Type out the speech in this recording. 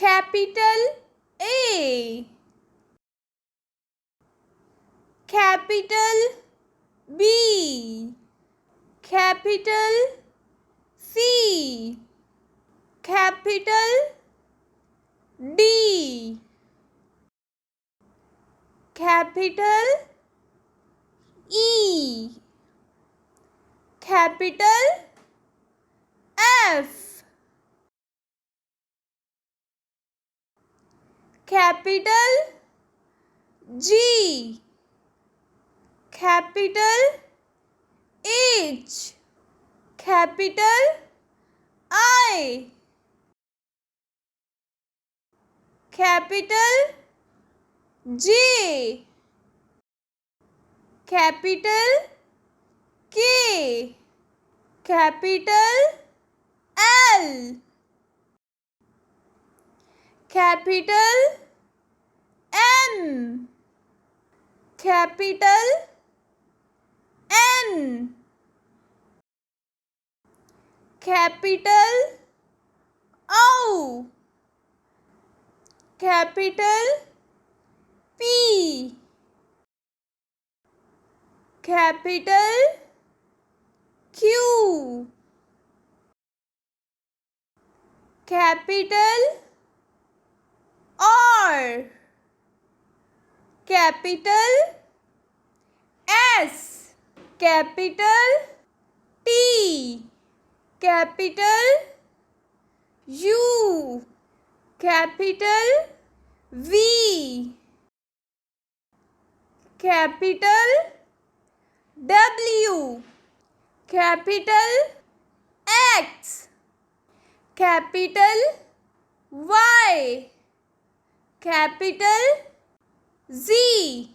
capital A, capital B, capital C, capital D, capital E, capital F, capital G, capital H, capital I, capital J, capital K, capital L, capital M, capital N, capital O, capital P, capital Q, capital R, capital S, capital T, capital U, capital V, capital W, capital X, capital Y, capital Z,